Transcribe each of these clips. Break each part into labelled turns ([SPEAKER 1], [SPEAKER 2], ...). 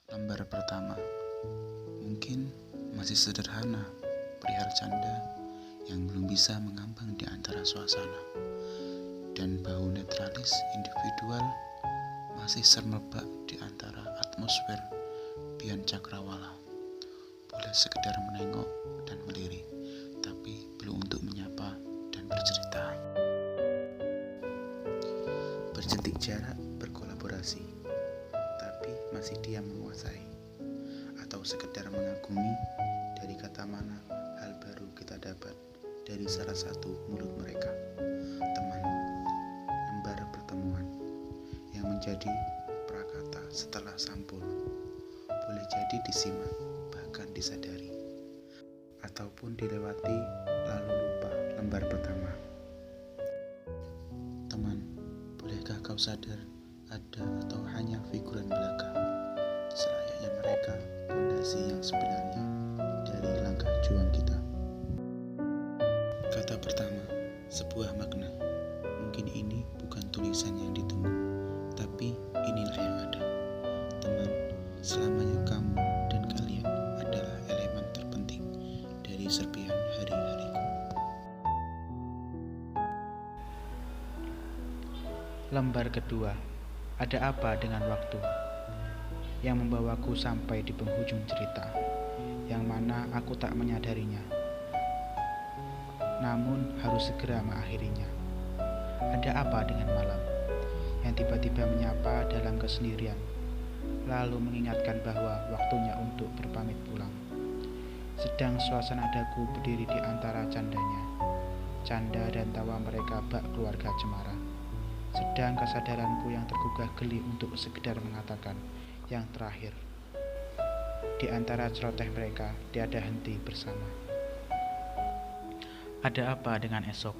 [SPEAKER 1] Lembar pertama mungkin masih sederhana, perihal canda yang belum bisa mengambang di antara suasana, dan bau netralis individual masih sermebak di antara atmosfer pian cakrawala. Boleh sekedar menengok dan melirik, tapi belum untuk menyapa dan bercerita. Berjentik jarak berkolaborasi, tapi masih diam menguasai, atau sekedar mengagumi dari kata mana hal baru kita dapat dari salah satu mulut mereka. Teman, lembar pertemuan yang menjadi prakata setelah sampul, boleh jadi disimak bahkan disadari, ataupun dilewati lalu lupa lembar pertama. Teman, bolehkah kau sadar ada atau hanya figuran belaka, selayaknya mereka fondasi yang sebenarnya dari langkah juang kita. Kata pertama, sebuah makna. Mungkin ini bukan tulisan yang ditunggu, tapi inilah yang ada. Teman, selamanya kamu dan kalian adalah elemen terpenting dari serpihan hari-hariku.
[SPEAKER 2] Lembar kedua, ada apa dengan waktu yang membawaku sampai di penghujung cerita, yang mana aku tak menyadarinya, namun harus segera mengakhirinya. Ada apa dengan malam yang tiba-tiba menyapa dalam kesendirian, lalu mengingatkan bahwa waktunya untuk berpamit pulang. Sedang suasana daku berdiri di antara candanya, canda dan tawa mereka bak keluarga cemara. Sedang kesadaranku yang tergugah geli untuk sekedar mengatakan yang terakhir. Di antara celoteh mereka tiada henti bersama. Ada apa dengan esok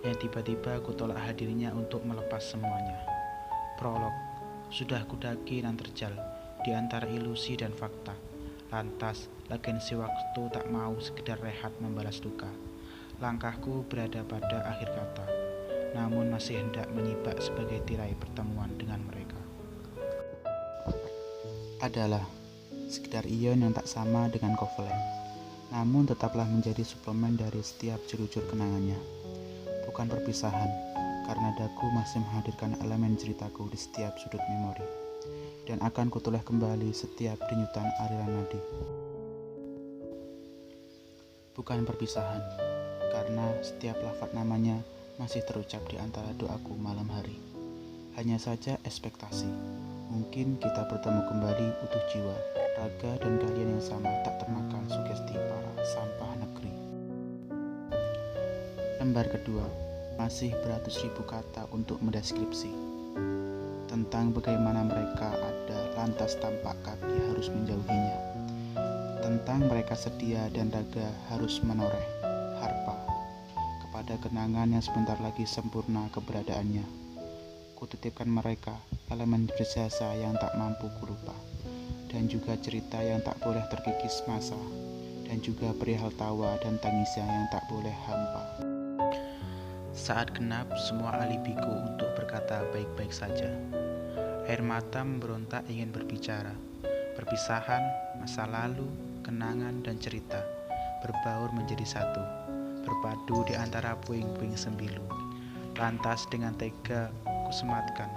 [SPEAKER 2] yang tiba-tiba ku tolak hadirnya untuk melepas semuanya. Prolog, sudah kudaki dan terjal di antara ilusi dan fakta. Lantas legensi waktu tak mau sekedar rehat membalas duka. Langkahku berada pada akhir kata, namun masih hendak menyibak sebagai tirai pertemuan dengan mereka. Adalah sekedar ion yang tak sama dengan kovalen, namun tetaplah menjadi suplemen dari setiap jujur kenangannya. Bukan perpisahan, karena daku masih menghadirkan elemen ceritaku di setiap sudut memori, dan akan kutoleh kembali setiap denyutan aliran nadi. Bukan perpisahan, karena setiap lafaz namanya masih terucap di antara doaku malam hari. Hanya saja ekspektasi, mungkin kita bertemu kembali utuh jiwa, raga dan kalian yang sama tak termakan sugesti para sampah negeri. Lembar kedua, masih beratus ribu kata untuk mendeskripsi tentang bagaimana mereka ada lantas tampak kaki harus menjauhinya, tentang mereka sedia dan raga harus menoreh harpa pada kenangan yang sebentar lagi sempurna keberadaannya. Kutitipkan mereka elemen berjasa yang tak mampu kulupa, dan juga cerita yang tak boleh terkikis masa, dan juga perihal tawa dan tangisnya yang tak boleh hampa. Saat genap semua alibiku untuk berkata baik-baik saja. Air mata memberontak ingin berbicara. Perpisahan, masa lalu, kenangan dan cerita berbaur menjadi satu, berpadu di antara puing-puing sembilu. Lantas dengan tega kusematkan,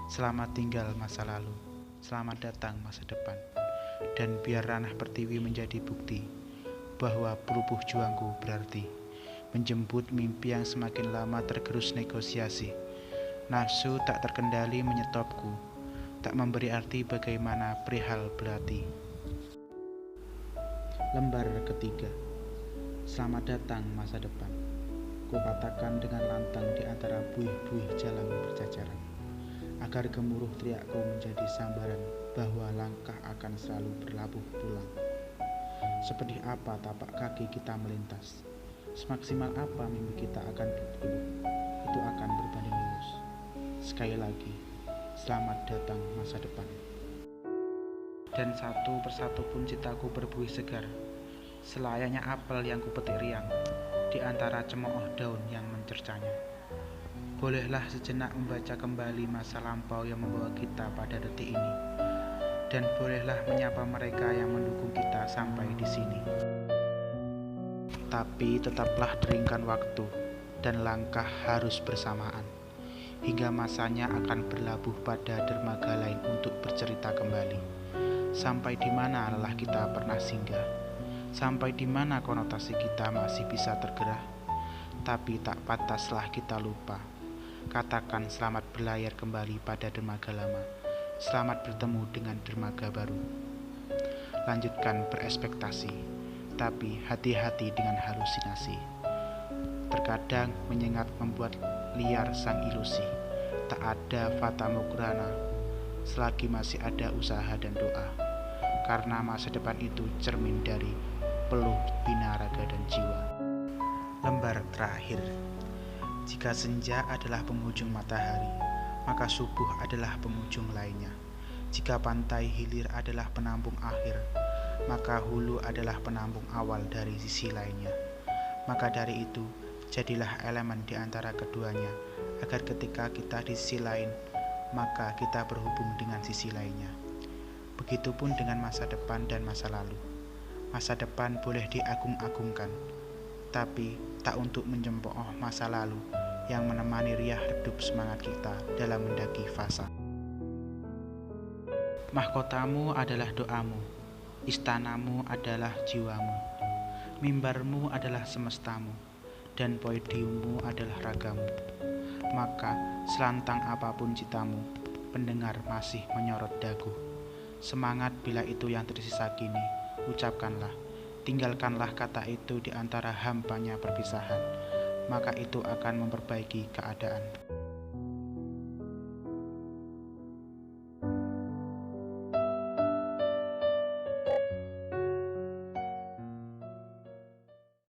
[SPEAKER 2] selamat tinggal masa lalu, selamat datang masa depan. Dan biar ranah pertiwi menjadi bukti bahwa perubuh juangku berarti menjemput mimpi yang semakin lama tergerus negosiasi. Nafsu tak terkendali menyetopku, tak memberi arti bagaimana perihal belati. Lembar ketiga, selamat datang masa depan, ku katakan dengan lantang di antara buih-buih jalan berjajaran, agar gemuruh teriakku menjadi sambaran bahwa langkah akan selalu berlabuh pulang. Seperti apa tapak kaki kita melintas, semaksimal apa mimpi kita akan berbulu, itu akan berbanding lurus. Sekali lagi, selamat datang masa depan. Dan satu persatu pun citaku berbuih segar, selayaknya apel yang kupetik riang di antara cemooh daun yang mencercanya. Bolehlah sejenak membaca kembali masa lampau yang membawa kita pada detik ini, dan bolehlah menyapa mereka yang mendukung kita sampai di sini. Tapi tetaplah deringkan waktu dan langkah harus bersamaan, hingga masanya akan berlabuh pada dermaga lain untuk bercerita kembali. Sampai di mana lelah kita pernah singgah, sampai di mana konotasi kita masih bisa tergerak. Tapi tak pantaslah kita lupa. Katakan selamat berlayar kembali pada dermaga lama, selamat bertemu dengan dermaga baru. Lanjutkan berespektasi, tapi hati-hati dengan halusinasi. Terkadang menyengat membuat liar sang ilusi. Tak ada fata morgana selagi masih ada usaha dan doa, karena masa depan itu cermin dari peluh bina raga dan jiwa. Lembar terakhir. Jika senja adalah penghujung matahari, maka subuh adalah penghujung lainnya. Jika pantai hilir adalah penampung akhir, maka hulu adalah penampung awal dari sisi lainnya. Maka dari itu, jadilah elemen di antara keduanya, agar ketika kita di sisi lain, maka kita berhubung dengan sisi lainnya. Begitupun dengan masa depan dan masa lalu. Masa depan boleh diagung-agungkan, tapi tak untuk mencemooh masa lalu yang menemani riah redup semangat kita dalam mendaki fasa. Mahkotamu adalah doamu, istanamu adalah jiwamu, mimbarmu adalah semestamu, dan podiummu adalah ragamu. Maka selantang apapun citamu, pendengar masih menyorot dagu. Semangat bila itu yang tersisa kini, ucapkanlah. Tinggalkanlah kata itu di antara hampanya perpisahan, maka itu akan memperbaiki keadaan.